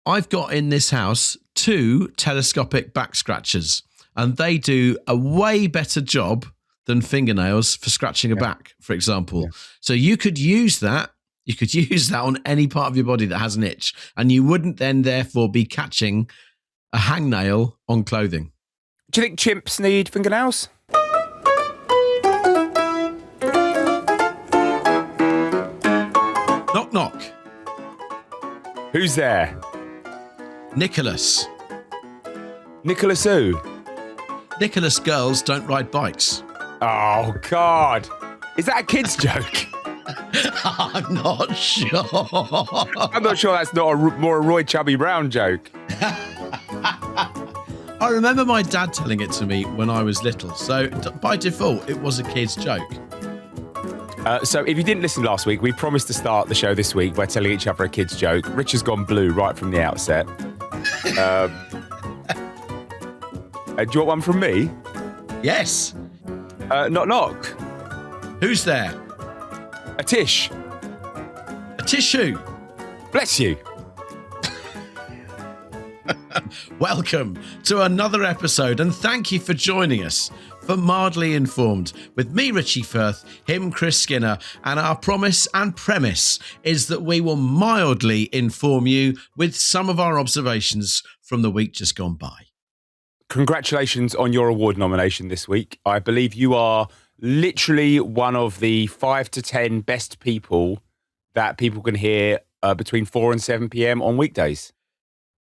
I've got in this house 2 telescopic back scratchers, and they do a way better job than fingernails for scratching a back, for example. Yeah. So you could use that. You could use that on any part of your body that has an itch, and you wouldn't then therefore be catching a hangnail on clothing. Do you think chimps need fingernails? Knock, knock. Who's there? Nicholas. Nicholas who? Nicholas girls don't ride bikes. Oh, God. Is that a kid's joke? I'm not sure. I'm not sure that's not more a Roy Chubby Brown joke. I remember my dad telling it to me when I was little, so by default, it was a kid's joke. So if you didn't listen last week, we promised to start the show this week by telling each other a kid's joke. Rich has gone blue right from the outset. Do you want one from me? Yes. Knock, knock. Who's there? A Tish. A tissue. Bless you. Welcome to another episode, and thank you for joining us for Mildly Informed with me, Richie Firth, him, Chris Skinner, and our promise and premise is that we will mildly inform you with some of our observations from the week just gone by. Congratulations on your award nomination this week. I believe you are literally one of the 5 to 10 best people that people can hear between 4 and 7 p.m. on weekdays.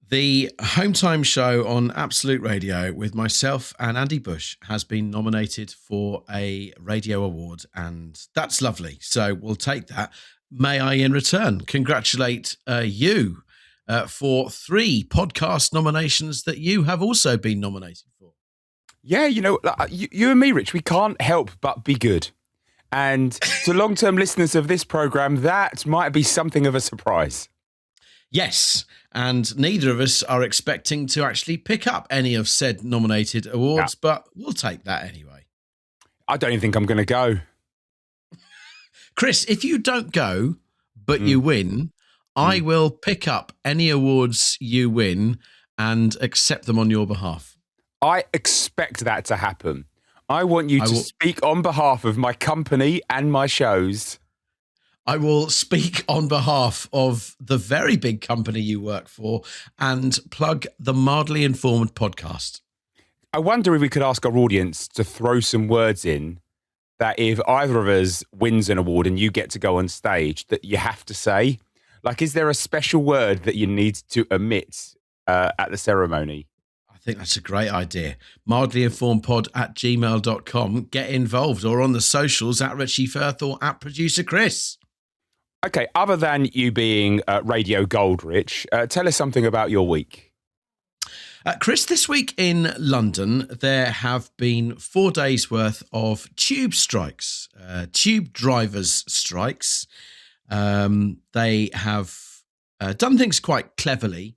The Home Time show on Absolute Radio with myself and Andy Bush has been nominated for a radio award, and that's lovely. So we'll take that. May I, in return, congratulate you for 3 podcast nominations that you have also been nominated for. Yeah, you know, you and me, Rich, we can't help but be good. And to long-term listeners of this programme, that might be something of a surprise. Yes, and neither of us are expecting to actually pick up any of said nominated awards, but we'll take that anyway. I don't even think I'm going to go. Chris, if you don't go, but you win, I will pick up any awards you win and accept them on your behalf. I expect that to happen. I want you to speak on behalf of my company and my shows. I will speak on behalf of the very big company you work for and plug the Mildly Informed podcast. I wonder if we could ask our audience to throw some words in that if either of us wins an award and you get to go on stage, that you have to say. Like, is there a special word that you need to omit at the ceremony? I think that's a great idea. mildlyinformedpod@gmail.com. Get involved, or on the socials at Richie Firth or at Producer Chris. Okay, other than you being Radio Gold, Rich, tell us something about your week. Chris, this week in London, there have been 4 days worth of tube strikes, tube drivers' strikes. They have done things quite cleverly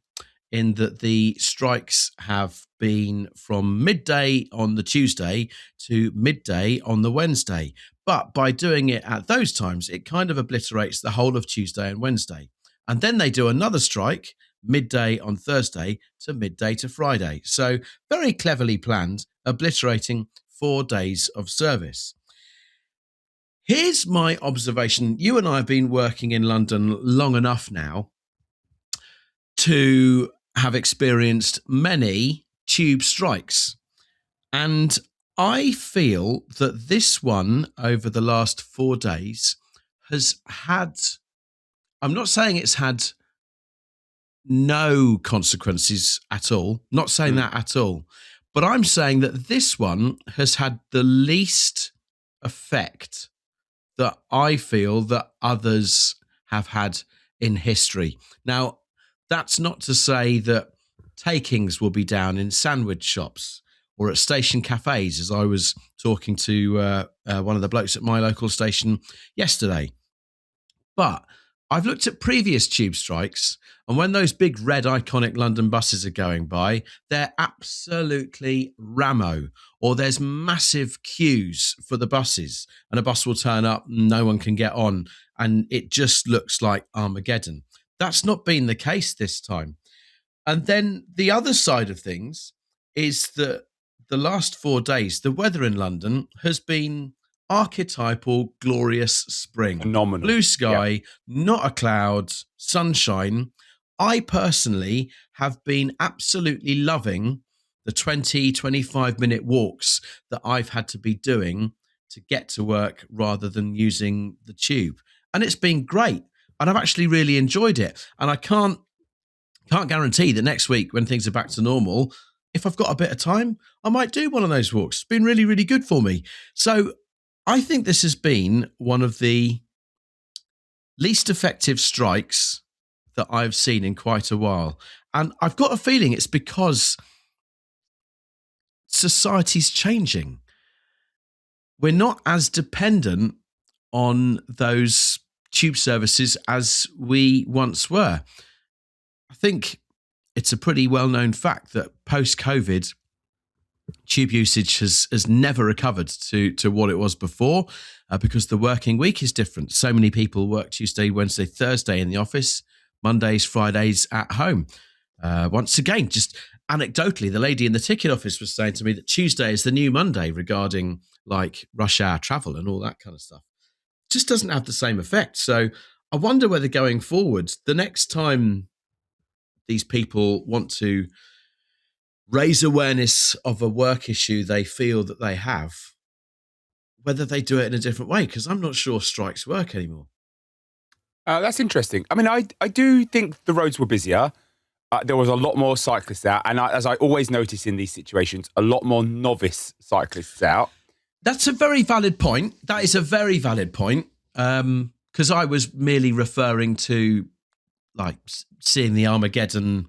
in that the strikes have been from midday on the Tuesday to midday on the Wednesday. But by doing it at those times, it kind of obliterates the whole of Tuesday and Wednesday. And then they do another strike midday on Thursday to midday to Friday. So very cleverly planned, obliterating 4 days of service. Here's my observation. You and I have been working in London long enough now to have experienced many tube strikes. And I feel that this one over the last 4 days has had, I'm not saying it's had no consequences at all, not saying that at all, but I'm saying that this one has had the least effect that I feel that others have had in history. Now, that's not to say that takings will be down in sandwich shops or at station cafes, as I was talking to one of the blokes at my local station yesterday. But I've looked at previous tube strikes, and when those big red iconic London buses are going by, they're absolutely rammo, or there's massive queues for the buses, and a bus will turn up, no one can get on, and it just looks like Armageddon. That's not been the case this time. And then the other side of things is that the last 4 days, the weather in London has been archetypal, glorious spring. Phenomenal. Blue sky, not a cloud, sunshine. I personally have been absolutely loving the 20, 25-minute walks that I've had to be doing to get to work rather than using the tube. And it's been great. And I've actually really enjoyed it. And I can't guarantee that next week when things are back to normal, if I've got a bit of time, I might do one of those walks. It's been really, really good for me. So I think this has been one of the least effective strikes that I've seen in quite a while. And I've got a feeling it's because society's changing. We're not as dependent on those tube services as we once were. I think it's a pretty well-known fact that post-COVID, tube usage has never recovered to what it was before because the working week is different. So many people work Tuesday, Wednesday, Thursday in the office, Mondays, Fridays at home. Once again, just anecdotally, the lady in the ticket office was saying to me that Tuesday is the new Monday regarding like rush hour travel and all that kind of stuff. It just doesn't have the same effect. So I wonder whether going forward, the next time these people want to raise awareness of a work issue they feel that they have, whether they do it in a different way, because I'm not sure strikes work anymore. That's interesting. I mean, I do think the roads were busier. There was a lot more cyclists out. And as I always notice in these situations, a lot more novice cyclists out. That's a very valid point. That is a very valid point. Because I was merely referring to like seeing the Armageddon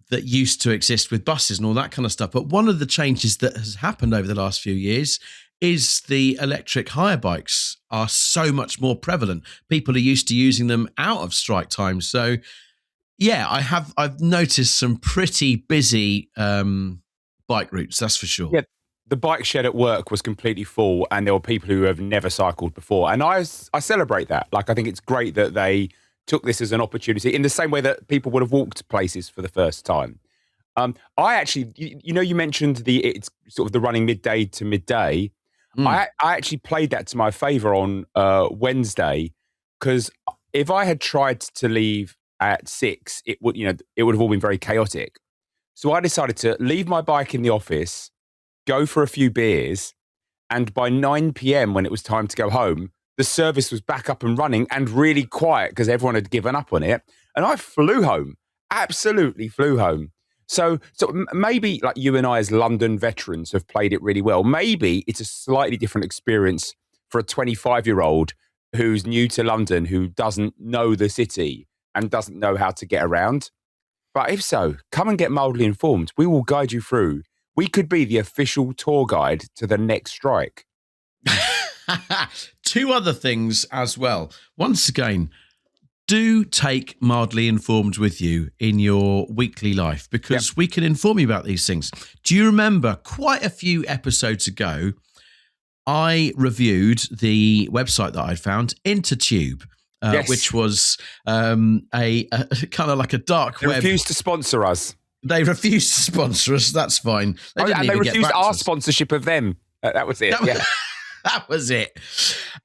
that used to exist with buses and all that kind of stuff. But one of the changes that has happened over the last few years is the electric hire bikes are so much more prevalent. People are used to using them out of strike time. So yeah, I've noticed some pretty busy bike routes, that's for sure. Yeah, the bike shed at work was completely full and there were people who have never cycled before. And I celebrate that. Like, I think it's great that they took this as an opportunity in the same way that people would have walked places for the first time. I actually, you mentioned it's sort of the running midday to midday. I actually played that to my favour on Wednesday because if I had tried to leave at 6, it would have all been very chaotic. So I decided to leave my bike in the office, go for a few beers, and by 9 p.m. when it was time to go home, the service was back up and running and really quiet because everyone had given up on it. And I flew home, absolutely flew home. So maybe like you and I as London veterans have played it really well. Maybe it's a slightly different experience for a 25-year-old who's new to London, who doesn't know the city and doesn't know how to get around. But if so, come and get mildly informed. We will guide you through. We could be the official tour guide to the next strike. 2 other things as well. Once again, do take Mildly Informed with you in your weekly life because we can inform you about these things. Do you remember quite a few episodes ago, I reviewed the website that I'd found, Intertube, which was a kind of like a dark web. They refused to sponsor us. They refused to sponsor us. That's fine. And they refused our sponsorship of them. That was it. That was it.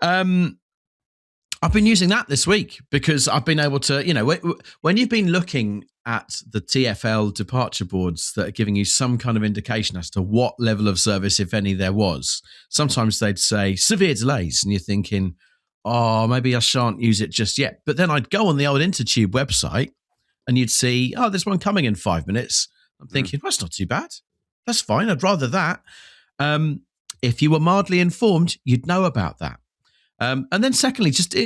I've been using that this week because I've been able to, when you've been looking at the TfL departure boards that are giving you some kind of indication as to what level of service, if any, there was, sometimes they'd say severe delays and you're thinking, oh, maybe I shan't use it just yet. But then I'd go on the old Intertube website and you'd see, oh, there's one coming in 5 minutes. I'm thinking, well, that's not too bad. That's fine. I'd rather that. If you were mildly informed, you'd know about that. And then secondly, just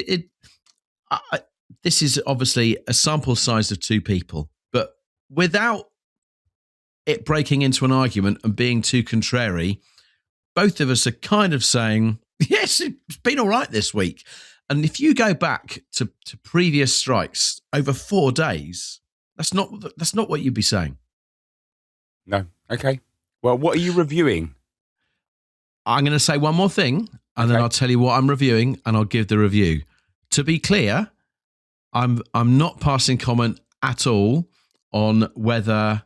this is obviously a sample size of 2 people, but without it breaking into an argument and being too contrary, both of us are kind of saying, yes, it's been all right this week. And if you go back to previous strikes over 4 days, that's not what you'd be saying. No. Okay. Well, what are you reviewing? I'm going to say one more thing, and then I'll tell you what I'm reviewing, and I'll give the review. To be clear, I'm not passing comment at all on whether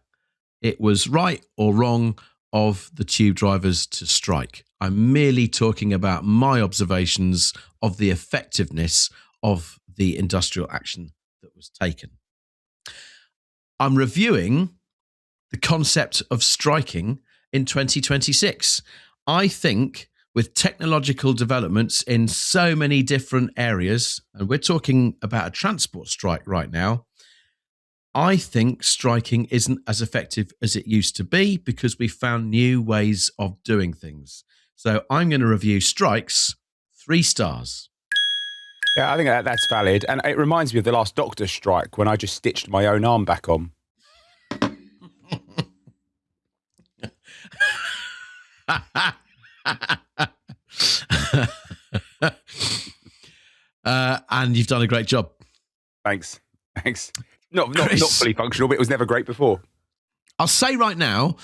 it was right or wrong of the tube drivers to strike. I'm merely talking about my observations of the effectiveness of the industrial action that was taken. I'm reviewing the concept of striking in 2026. I think with technological developments in so many different areas, and we're talking about a transport strike right now, I think striking isn't as effective as it used to be because we found new ways of doing things. So I'm going to review strikes, 3 stars. Yeah, I think that's valid. And it reminds me of the last doctor strike when I just stitched my own arm back on. And you've done a great job. Thanks. Not fully functional, but it was never great before. I'll say right now,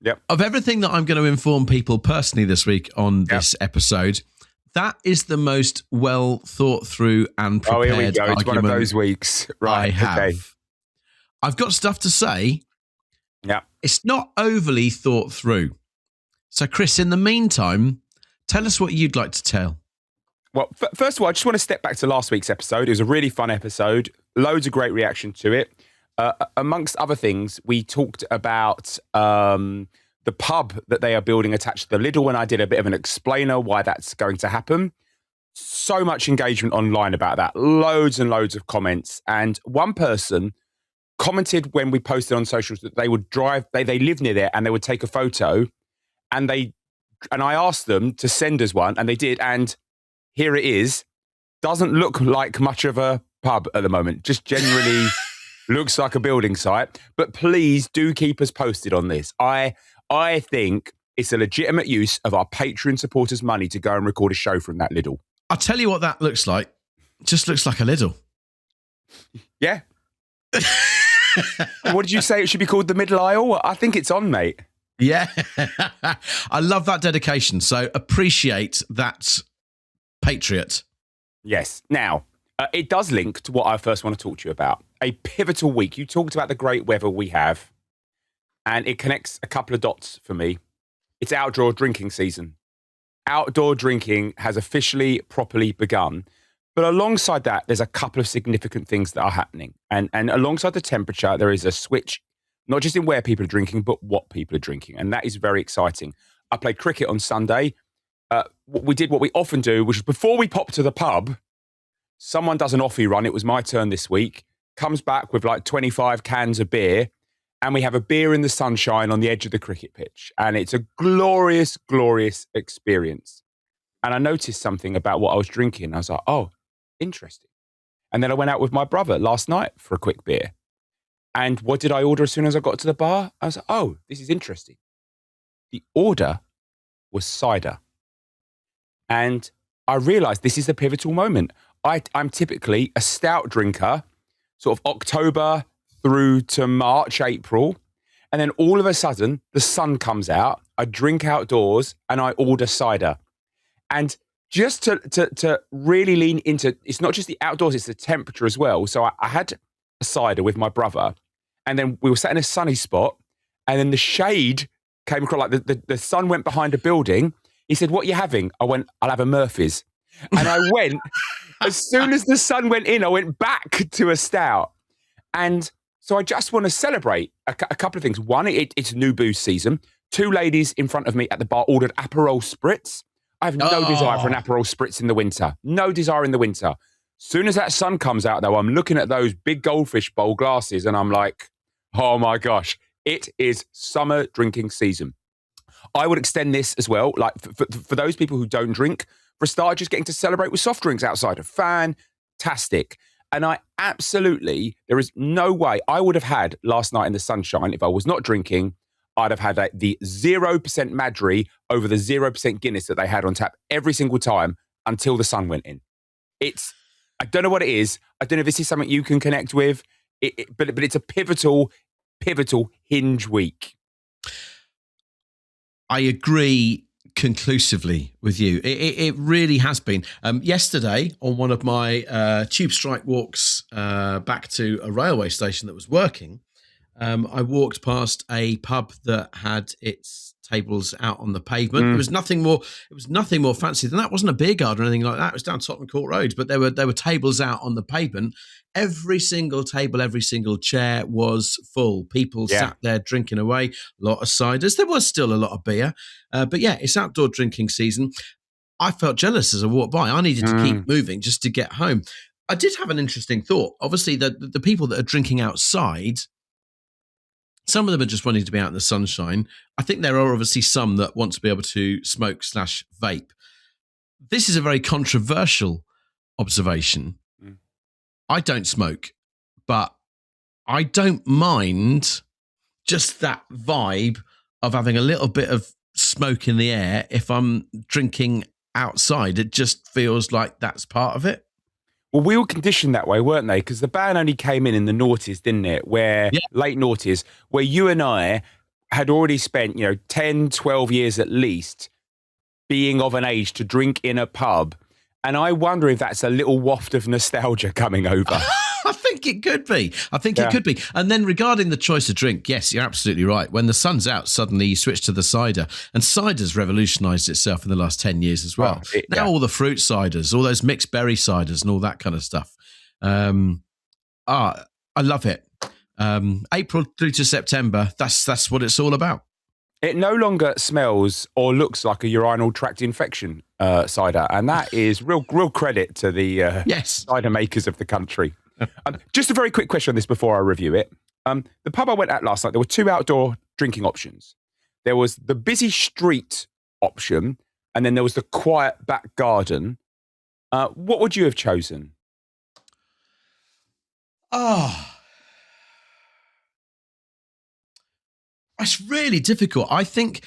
yep, of everything that I'm going to inform people personally this week on this episode, that is the most well thought through and prepared here we go. It's one of those weeks. Right. I have. Okay. I've got stuff to say. Yeah. It's not overly thought through. So, Chris, in the meantime, tell us what you'd like to tell. Well, first of all, I just want to step back to last week's episode. It was a really fun episode. Loads of great reaction to it. Amongst other things, we talked about the pub that they are building attached to the Lidl, and I did a bit of an explainer why that's going to happen. So much engagement online about that. Loads and loads of comments. And one person commented when we posted on socials that they would drive, they live near there, and they would take a photo. And I asked them to send us one, and they did. And here it is. Doesn't look like much of a pub at the moment. Just generally looks like a building site. But please do keep us posted on this. I think it's a legitimate use of our Patreon supporters' money to go and record a show from that Lidl. I'll tell you what that looks like. It just looks like a Lidl. Yeah. What did you say? It should be called the Middle Aisle? I think it's on, mate. Yeah. I love that dedication. So appreciate that, Patriot. Yes. Now, it does link to what I first want to talk to you about. A pivotal week. You talked about the great weather we have, and it connects a couple of dots for me. It's outdoor drinking season. Outdoor drinking has officially, properly begun. But alongside that, there's a couple of significant things that are happening. And alongside the temperature, there is a switch, not just in where people are drinking, but what people are drinking. And that is very exciting. I played cricket on Sunday. We did what we often do, which is before we pop to the pub, someone does an offie run. It was my turn this week. Comes back with like 25 cans of beer. And we have a beer in the sunshine on the edge of the cricket pitch. And it's a glorious, glorious experience. And I noticed something about what I was drinking. I was like, oh, interesting. And then I went out with my brother last night for a quick beer. And what did I order as soon as I got to the bar? I was like, oh, this is interesting. The order was cider. And I realized this is the pivotal moment. I'm typically a stout drinker, sort of October through to March, April. And then all of a sudden, the sun comes out, I drink outdoors, and I order cider. And just to really lean into, it's not just the outdoors, it's the temperature as well. So I had a cider with my brother, and then we were sat in a sunny spot, and then the shade came across, like the sun went behind a building. He said, what are you having? I went, I'll have a Murphy's. And I went, as soon as the sun went in, I went back to a stout. And so I just want to celebrate a couple of things. One, it's new booze season. 2 ladies in front of me at the bar ordered Aperol Spritz. I have no desire for an Aperol Spritz in the winter. No desire in the winter. Soon as that sun comes out, though, I'm looking at those big goldfish bowl glasses and I'm like, oh my gosh, it is summer drinking season. I would extend this as well, like for those people who don't drink, for a start, just getting to celebrate with soft drinks outside are fantastic. And there is no way I would have had last night in the sunshine if I was not drinking. I'd have had the 0% Madry over the 0% Guinness that they had on tap every single time until the sun went in. I don't know what it is. I don't know if this is something you can connect with, but it's a pivotal hinge week. I agree conclusively with you. It really has been. Yesterday, on one of my tube strike walks back to a railway station that was working, I walked past a pub that had its tables out on the pavement. Mm. It was nothing more. It was nothing more fancy than that. It wasn't a beer garden or anything like that. It was down Tottenham Court Road, but there were tables out on the pavement. Every single table, every single chair was full. People sat there drinking away. A lot of ciders. There was still a lot of beer, but yeah, it's outdoor drinking season. I felt jealous as I walked by. I needed to keep moving just to get home. I did have an interesting thought. Obviously, the people that are drinking outside, some of them are just wanting to be out in the sunshine. I think there are obviously some that want to be able to smoke/vape. This is a very controversial observation. I don't smoke, but I don't mind just that vibe of having a little bit of smoke in the air if I'm drinking outside. It just feels like that's part of it. Well, we were conditioned that way, weren't they? Because the ban only came in the noughties, didn't it? Late noughties, where you and I had already spent, 10, 12 years at least being of an age to drink in a pub. And I wonder if that's a little waft of nostalgia coming over. I think it could be. It could be. And then regarding the choice of drink, yes, you're absolutely right. When the sun's out, suddenly you switch to the cider. And cider's revolutionised itself in the last 10 years as well. Now all the fruit ciders, all those mixed berry ciders and all that kind of stuff. I love it. April through to September, that's what it's all about. It no longer smells or looks like a urinal tract infection cider. And that is real credit to the cider makers of the country. Just a very quick question on this before I review it. The pub I went at last night, there were 2 outdoor drinking options. There was the busy street option, and then there was the quiet back garden. What would you have chosen? It's really difficult. I think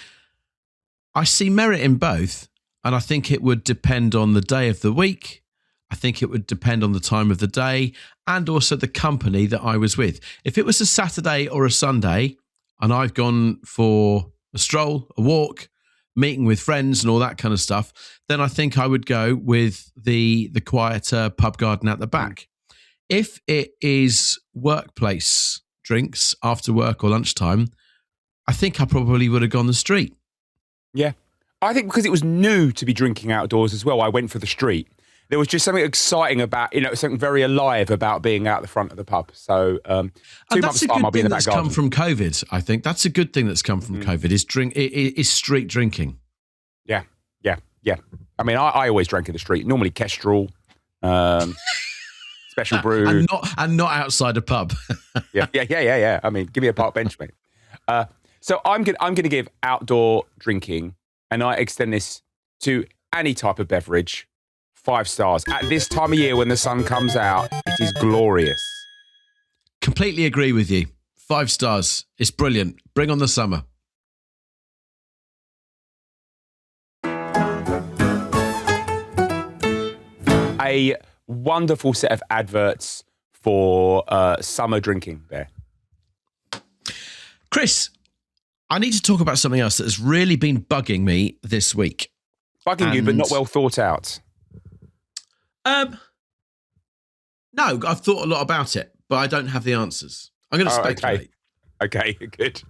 I see merit in both, and I think it would depend on the day of the week. I think it would depend on the time of the day and also the company that I was with. If it was a Saturday or a Sunday and I've gone for a stroll, a walk, meeting with friends and all that kind of stuff, then I think I would go with the quieter pub garden at the back. If it is workplace drinks after work or lunchtime, I think I probably would have gone the street. Yeah. I think because it was new to be drinking outdoors as well, I went for the street. There was just something exciting about, something very alive about being out the front of the pub. So 2 months' time, I'll be in the back garden. That's a good thing that's come from COVID, I think. That's a good thing that's come from COVID, is street drinking. Yeah. I mean, I always drank in the street, normally Kestrel, special brew. And not outside a pub. Yeah. I mean, give me a park bench, mate. So I'm going to give outdoor drinking, and I extend this to any type of beverage, 5 stars. At this time of year when the sun comes out, it is glorious. Completely agree with you. 5 stars. It's brilliant. Bring on the summer. A wonderful set of adverts for summer drinking there. Chris, I need to talk about something else that has really been bugging me this week. Bugging you, but not well thought out. No, I've thought a lot about it, but I don't have the answers. I'm going to speculate. Okay, good.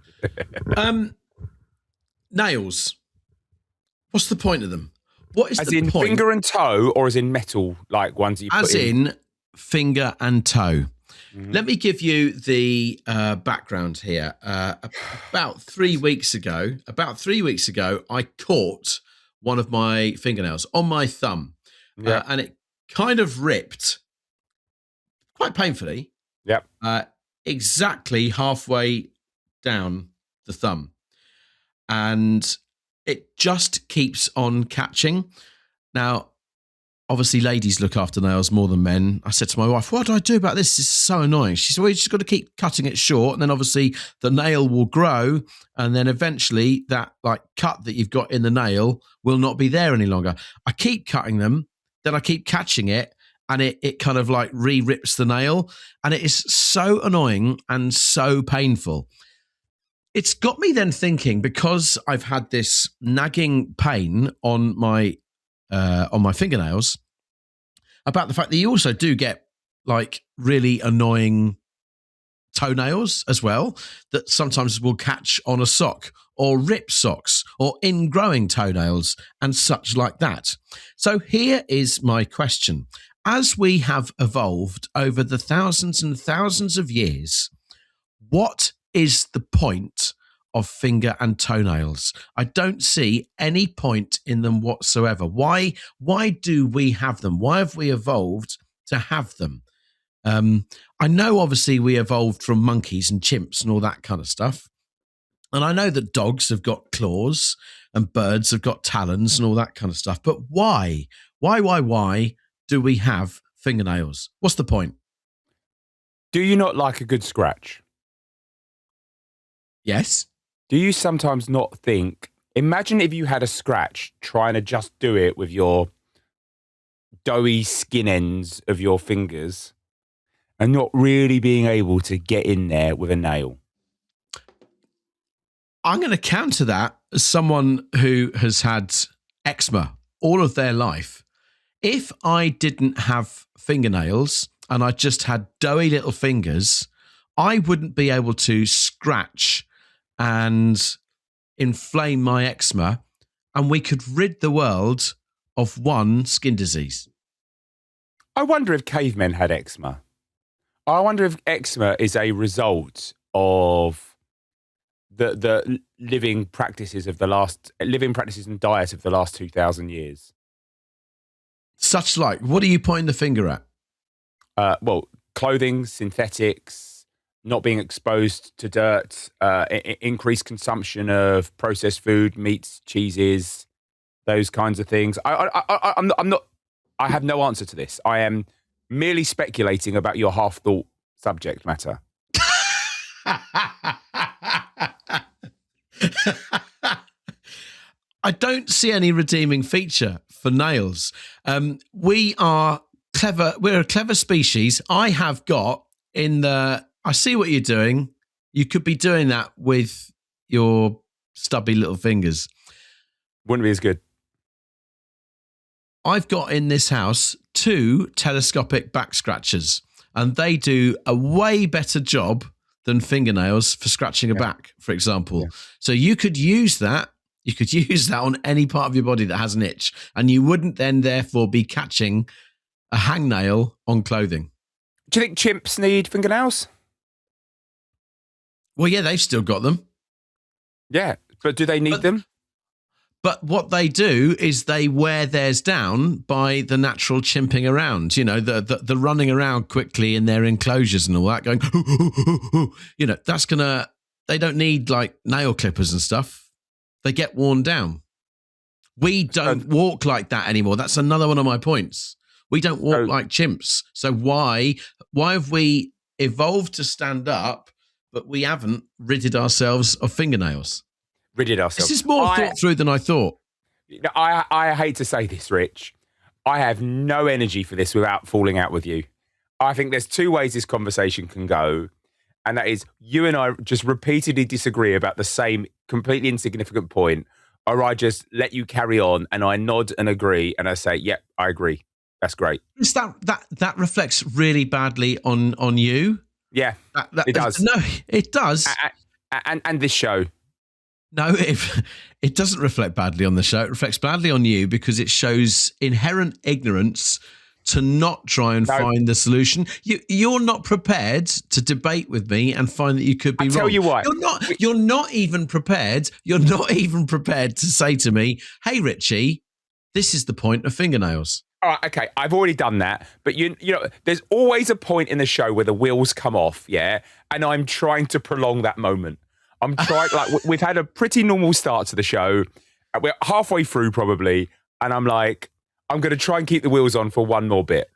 Nails. What's the point of them? What is as the in point? Finger and toe, or as in metal, like ones you put in? As in finger and toe. Let me give you the background here. About 3 weeks ago, I caught one of my fingernails on my thumb, and it kind of ripped quite painfully. Yep. Exactly halfway down the thumb, and it just keeps on catching. Now, obviously, ladies look after nails more than men. I said to my wife, what do I do about this? This is so annoying. She said, well, you just got to keep cutting it short. And then obviously the nail will grow. And then eventually that cut that you've got in the nail will not be there any longer. I keep cutting them. Then I keep catching it. And it kind of re-rips the nail. And it is so annoying and so painful. It's got me then thinking, because I've had this nagging pain on my fingernails, about the fact that you also do get really annoying toenails as well that sometimes will catch on a sock or rip socks or ingrowing toenails and such like that. So here is my question. As we have evolved over the thousands and thousands of years, what is the point of finger and toenails? I don't see any point in them whatsoever. Why do we have them? Why have we evolved to have them? I know obviously we evolved from monkeys and chimps and all that kind of stuff. And I know that dogs have got claws and birds have got talons and all that kind of stuff. But why? Why do we have fingernails? What's the point? Do you not like a good scratch? Yes. Do you sometimes not think, imagine if you had a scratch trying to just do it with your doughy skin ends of your fingers and not really being able to get in there with a nail? I'm going to counter that as someone who has had eczema all of their life. If I didn't have fingernails and I just had doughy little fingers, I wouldn't be able to scratch and inflame my eczema, and we could rid the world of one skin disease. I wonder if cavemen had eczema. I wonder if eczema is a result of the living practices and diet of the last 2,000 years. Such like, what are you pointing the finger at? Well, clothing, synthetics, not being exposed to dirt, increased consumption of processed food, meats, cheeses, those kinds of things. I'm not. I have no answer to this. I am merely speculating about your half-thought subject matter. I don't see any redeeming feature for nails. We are clever. We're a clever species. I see what you're doing. You could be doing that with your stubby little fingers. Wouldn't be as good. I've got in this house 2 telescopic back scratchers, and they do a way better job than fingernails for scratching a back, for example. Yeah. So you could use that. You could use that on any part of your body that has an itch, and you wouldn't then therefore be catching a hangnail on clothing. Do you think chimps need fingernails? Well, yeah, they've still got them. Yeah, but do they need them? But what they do is they wear theirs down by the natural chimping around, the running around quickly in their enclosures and all that, going, they don't need like nail clippers and stuff. They get worn down. We don't walk like that anymore. That's another one of my points. We don't walk like chimps. So why have we evolved to stand up, but we haven't ridded ourselves of fingernails? Ridded ourselves. This is more thought through than I thought. I hate to say this, Rich. I have no energy for this without falling out with you. I think there's 2 ways this conversation can go. And that is you and I just repeatedly disagree about the same completely insignificant point, or I just let you carry on and I nod and agree and I say, yep, I agree. That's great. Is that reflects really badly on you? Yeah, it does. No, it does. And this show. No, it doesn't reflect badly on the show. It reflects badly on you because it shows inherent ignorance to not try and find the solution. You're not prepared to debate with me and find that you could be wrong. I'll tell you what. You're not even prepared. You're not even prepared to say to me, hey, Richie, this is the point of fingernails. All right, okay, I've already done that. But, you know, there's always a point in the show where the wheels come off, yeah? And I'm trying to prolong that moment. I'm trying, we've had a pretty normal start to the show. We're halfway through probably. And I'm like, I'm going to try and keep the wheels on for one more bit.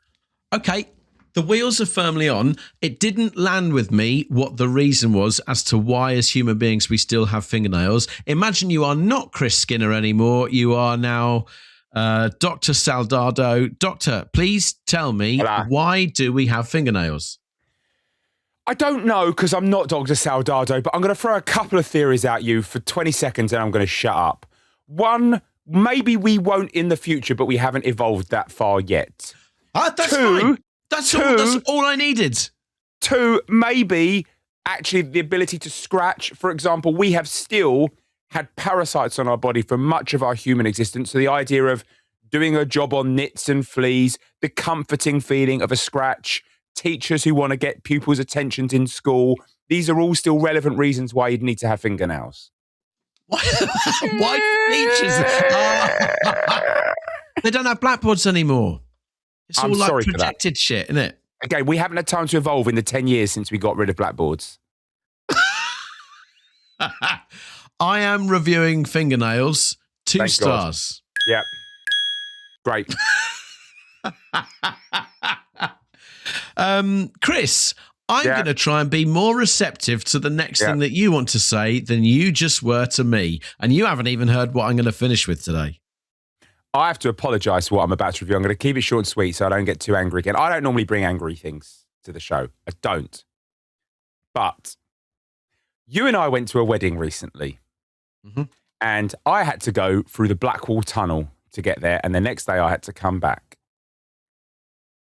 Okay, the wheels are firmly on. It didn't land with me what the reason was as to why, as human beings, we still have fingernails. Imagine you are not Chris Skinner anymore. You are now Dr. Saldado. Doctor, please tell me, why do we have fingernails? I don't know because I'm not Dr. Saldado, but I'm going to throw a couple of theories at you for 20 seconds and I'm going to shut up. One, maybe we won't in the future, but we haven't evolved that far yet. That's fine. That's all I needed. 2, maybe actually the ability to scratch. For example, we have still had parasites on our body for much of our human existence. So the idea of doing a job on nits and fleas, the comforting feeling of a scratch, teachers who want to get pupils' attentions in school, these are all still relevant reasons why you'd need to have fingernails. Why teachers? They don't have blackboards anymore. It's all like projected shit, isn't it? Again, we haven't had time to evolve in the 10 years since we got rid of blackboards. I am reviewing Fingernails. 2 Thank stars. God. Yep. Great. Chris, I'm going to try and be more receptive to the next thing that you want to say than you just were to me. And you haven't even heard what I'm going to finish with today. I have to apologise for what I'm about to review. I'm going to keep it short and sweet so I don't get too angry again. I don't normally bring angry things to the show. I don't. But you and I went to a wedding recently. Mm-hmm. And I had to go through the Blackwall tunnel to get there. And the next day I had to come back.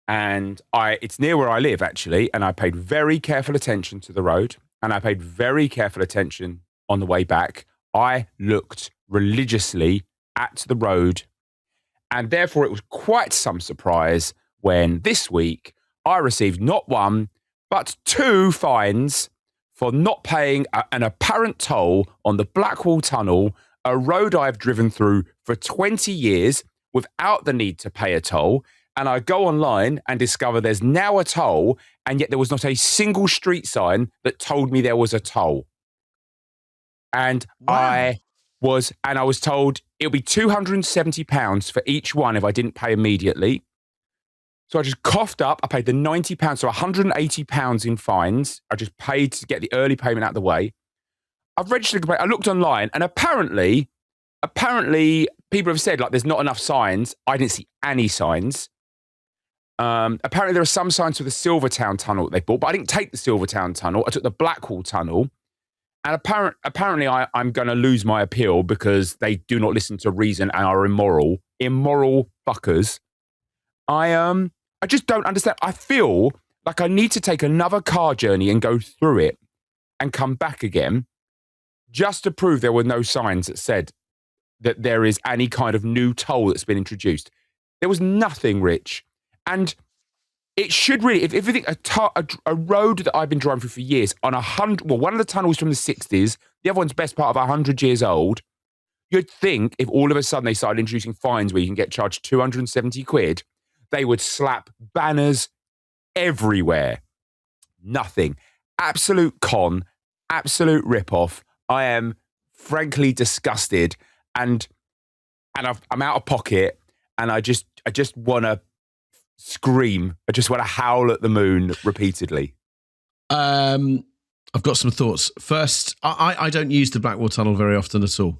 And it's near where I live, actually. And I paid very careful attention to the road. And I paid very careful attention on the way back. I looked religiously at the road. And therefore, it was quite some surprise when this week I received not 1, but 2 fines for not paying an apparent toll on the Blackwall Tunnel, a road I've driven through for 20 years without the need to pay a toll. And I go online and discover there's now a toll, and yet there was not a single street sign that told me there was a toll. And I was told it'll be £270 for each one if I didn't pay immediately. So I just coughed up. I paid the £90, so £180 in fines. I just paid to get the early payment out of the way. I've registered a complaint. I looked online, and apparently people have said, like, there's not enough signs. I didn't see any signs. Apparently there are some signs for the Silvertown tunnel that they bought, but I didn't take the Silvertown tunnel. I took the Blackwall tunnel. And apparently I'm going to lose my appeal because they do not listen to reason and are immoral. Immoral fuckers. I just don't understand. I feel like I need to take another car journey and go through it and come back again just to prove there were no signs that said that there is any kind of new toll that's been introduced. There was nothing, Rich. And it should really, if you think a road that I've been driving through for years on one of the tunnels from the 60s, the other one's best part of 100 years old, you'd think if all of a sudden they started introducing fines where you can get charged 270 quid, they would slap banners everywhere. Nothing. Absolute con, absolute rip-off. I am frankly disgusted and I'm out of pocket and I just want to scream. I just want to howl at the moon repeatedly. I've got some thoughts. First, I don't use the Blackwall Tunnel very often at all.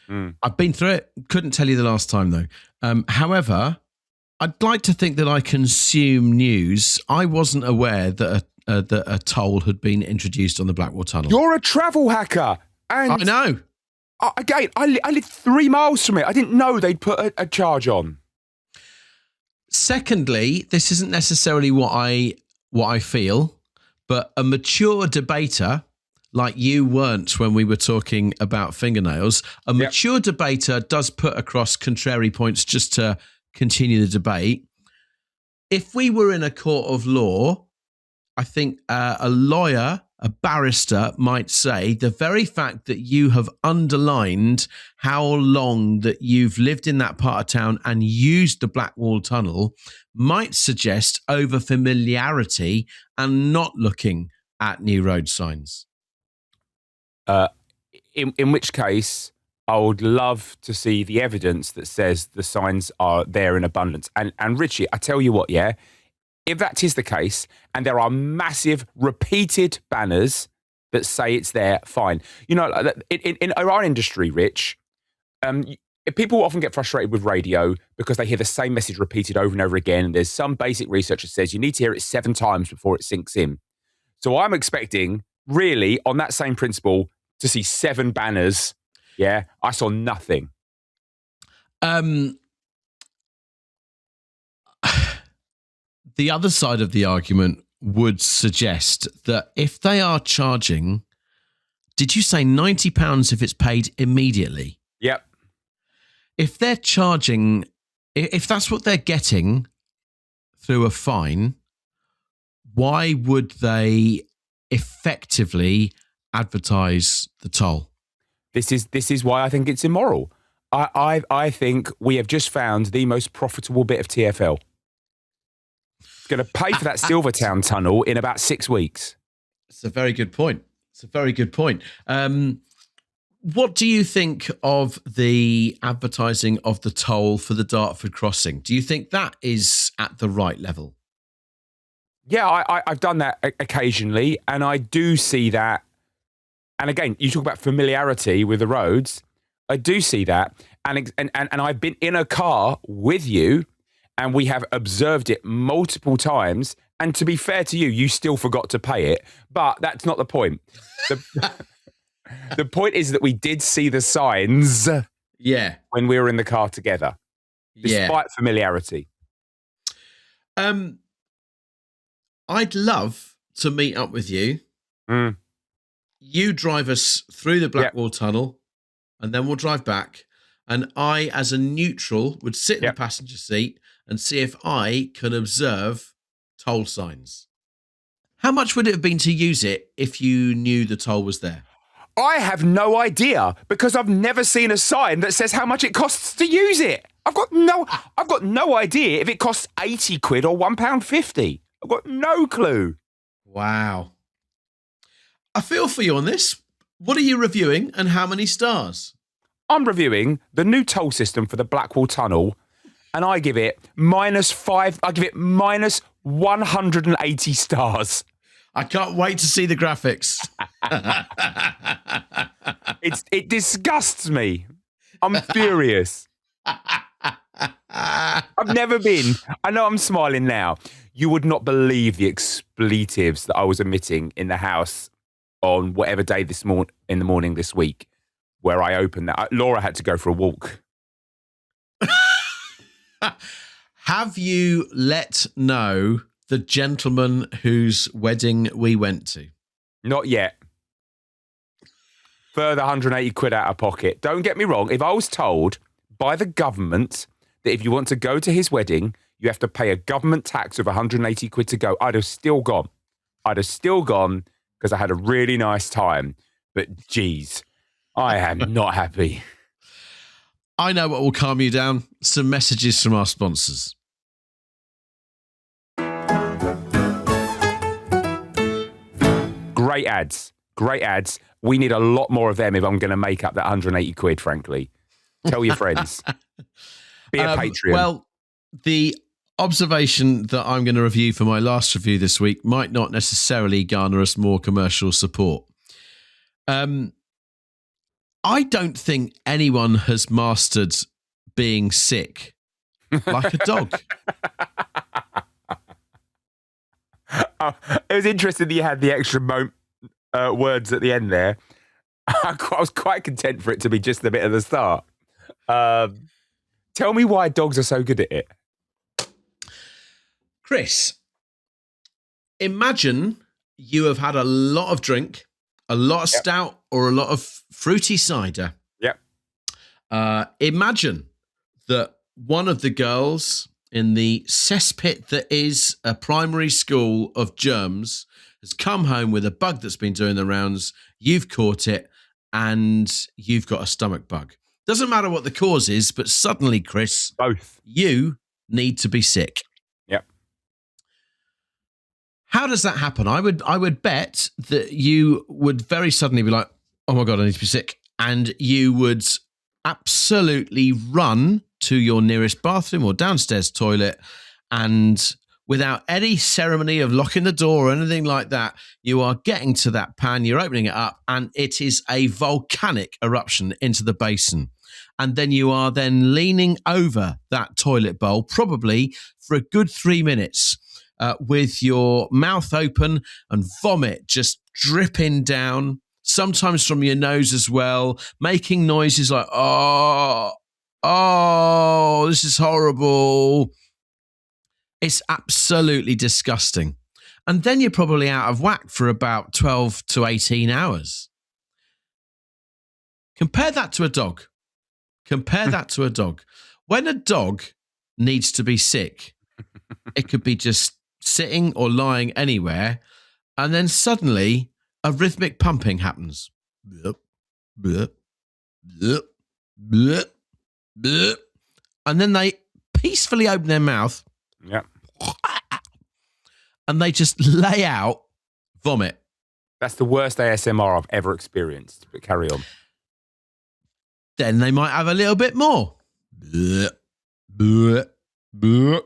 I've been through it. Couldn't tell you the last time, though. However, I'd like to think that I consume news. I wasn't aware that a toll had been introduced on the Blackwall Tunnel. You're a travel hacker. And I know. Again, I live 3 miles from it. I didn't know they'd put a charge on. Secondly, this isn't necessarily what I feel, but a mature debater like you weren't when we were talking about fingernails, a mature debater does put across contrary points just to continue the debate. If we were in a court of law, I think a lawyer, a barrister might say the very fact that you have underlined how long that you've lived in that part of town and used the Blackwall Tunnel might suggest over familiarity and not looking at new road signs. In which case, I would love to see the evidence that says the signs are there in abundance. And Richie, I tell you what, if that is the case, and there are massive repeated banners that say it's there, fine. You know, in our industry, Rich, people often get frustrated with radio because they hear the same message repeated over and over again. And there's some basic research that says you need to hear it 7 times before it sinks in. So I'm expecting, really, on that same principle, to see 7 banners. Yeah, I saw nothing. The other side of the argument would suggest that if they are charging, did you say £90 if it's paid immediately? Yep. If they're charging, if that's what they're getting through a fine, why would they effectively advertise the toll? This is why I think it's immoral. I think we have just found the most profitable bit of TfL. It's going to pay for that Silvertown tunnel in about 6 weeks. It's a very good point. What do you think of the advertising of the toll for the Dartford crossing? Do you think that is at the right level? Yeah, I've done that occasionally, and I do see that. And again, you talk about familiarity with the roads. I do see that. And I've been in a car with you, and we have observed it multiple times. And to be fair to you, you still forgot to pay it. But that's not the point. The point is that we did see the signs when we were in the car together, despite familiarity. I'd love to meet up with you. You drive us through the Blackwall tunnel, and then we'll drive back. And I, as a neutral, would sit in the passenger seat and see if I can observe toll signs. How much would it have been to use it if you knew the toll was there? I have no idea, because I've never seen a sign that says how much it costs to use it. I've got no idea if it costs 80 quid or £1.50. I've got no clue. Wow. I feel for you on this. What are you reviewing and how many stars? I'm reviewing the new toll system for the Blackwall Tunnel, and I give it -5. I give it -180 stars. I can't wait to see the graphics. It disgusts me. I'm furious. I've never been. I know I'm smiling now. You would not believe the expletives that I was emitting in the house on whatever day in the morning this week, where I opened that. Laura had to go for a walk. Have you let know the gentleman whose wedding we went to? Not yet. Further 180 quid out of pocket. Don't get me wrong. If I was told by the government that if you want to go to his wedding, you have to pay a government tax of 180 quid to go, I'd have still gone. Because I had a really nice time. But geez, I am not happy. I know what will calm you down. Some messages from our sponsors. Great ads. We need a lot more of them if I'm going to make up that 180 quid, frankly. Tell your friends. Be a Patreon. Well, the observation that I'm going to review for my last review this week might not necessarily garner us more commercial support. I don't think anyone has mastered being sick like a dog. It was interesting that you had the extra words at the end there. I was quite content for it to be just the bit at the start. Tell me why dogs are so good at it. Chris, imagine you have had a lot of drink, a lot of stout, or a lot of fruity cider. Yep. Imagine that one of the girls in the cesspit that is a primary school of germs has come home with a bug that's been doing the rounds. You've caught it and you've got a stomach bug. Doesn't matter what the cause is, but suddenly, Chris, both you need to be sick. Yep. How does that happen? I would bet that you would very suddenly be like, oh my God, I need to be sick. And you would absolutely run to your nearest bathroom or downstairs toilet, and without any ceremony of locking the door or anything like that, you are getting to that pan, you're opening it up, and it is a volcanic eruption into the basin. And then you are then leaning over that toilet bowl, probably for a good 3 minutes, with your mouth open and vomit just dripping down, sometimes from your nose as well, making noises like, oh, this is horrible. It's absolutely disgusting. And then you're probably out of whack for about 12 to 18 hours. Compare that to a dog. When a dog needs to be sick, it could be just sitting or lying anywhere, and then suddenly a rhythmic pumping happens. Blup, blup, blup, blup, blup. And then they peacefully open their mouth. Yeah. And they just lay out vomit. That's the worst ASMR I've ever experienced, but carry on. Then they might have a little bit more. Bleh, bleh, bleh,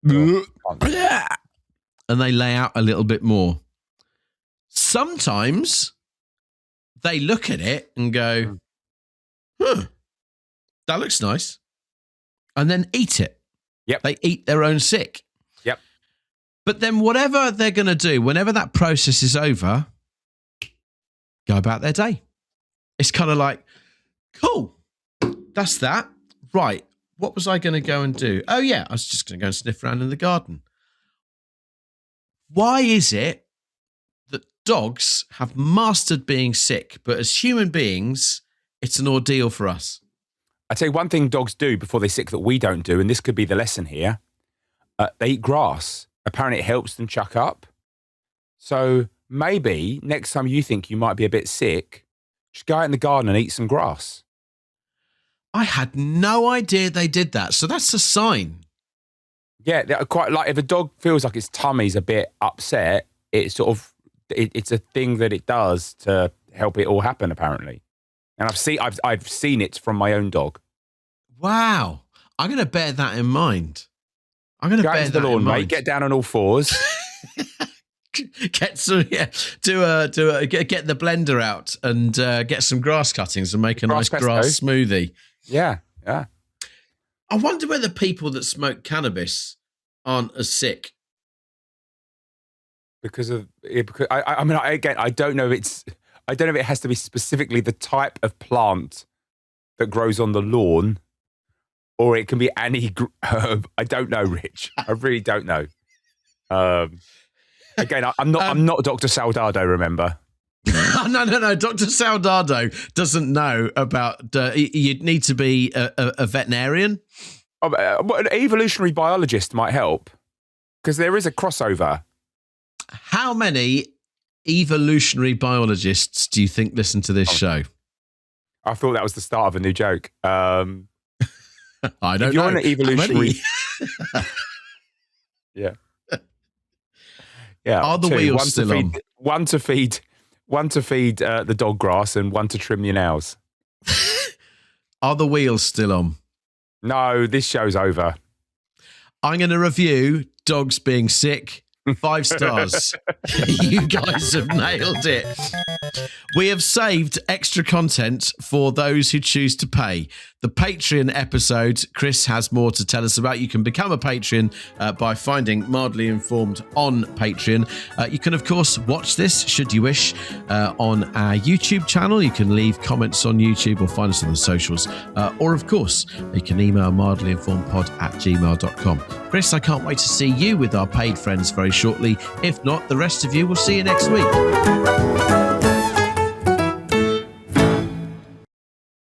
bleh, bleh. And they lay out a little bit more. Sometimes they look at it and go, that looks nice. And then eat it. Yep. They eat their own sick. Yep. But then whatever they're going to do, whenever that process is over, go about their day. It's kind of like, cool, that's that. Right, what was I going to go and do? Oh, yeah, I was just going to go and sniff around in the garden. Why is it that dogs have mastered being sick, but as human beings, it's an ordeal for us? I tell you one thing dogs do before they're sick that we don't do, and this could be the lesson here. They eat grass. Apparently it helps them chuck up. So maybe next time you think you might be a bit sick, just go out in the garden and eat some grass. I had no idea they did that. So that's a sign. Yeah, they're quite like if a dog feels like its tummy's a bit upset, it's it's a thing that it does to help it all happen, apparently. And I've seen it from my own dog. Wow. I'm going to bear that in mind. I'm going to bear that in mind. Mate. Get down on all fours. Get the blender out and get some grass cuttings and make a nice grass smoothie. Yeah. I wonder whether people that smoke cannabis aren't as sick. Because I don't know if it has to be specifically the type of plant that grows on the lawn, or it can be any herb. I don't know, Rich. I really don't know. Again, I'm not Dr. Soldado, remember? No. Dr. Soldado doesn't know about... you'd need to be a veterinarian. An evolutionary biologist might help, because there is a crossover. How many evolutionary biologists do you think listen to this show? I thought that was the start of a new joke. I don't know. If you're an evolutionary... Yeah. Are the wheels still on? One to feed the dog grass and one to trim your nails. Are the wheels still on? No, this show's over. I'm going to review dogs being sick. 5 stars. You guys have nailed it. We have saved extra content for those who choose to pay. The Patreon episode, Chris has more to tell us about. You can become a Patreon by finding Mildly Informed on Patreon. You can, of course, watch this, should you wish, on our YouTube channel. You can leave comments on YouTube or find us on the socials. Or, of course, you can email mildlyinformedpod@gmail.com. Chris, I can't wait to see you with our paid friends very shortly. If not, the rest of you will see you next week.